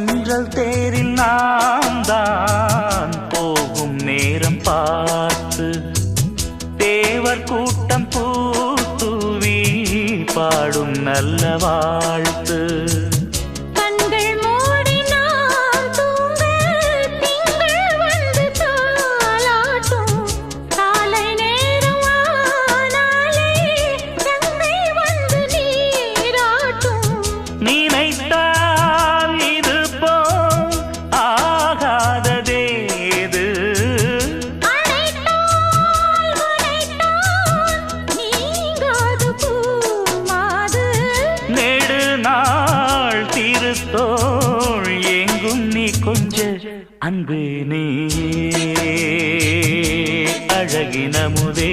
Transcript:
தென்றல் தேரில் நாம் தான் போகும் நேரம் பார்த்து தேவர் கூட்டம் பூத்தூவி பாடும் நல்ல வாழ்த்து. தோள் எங்கும் நீ கொஞ்ச அன்பு நீ அழகின முதே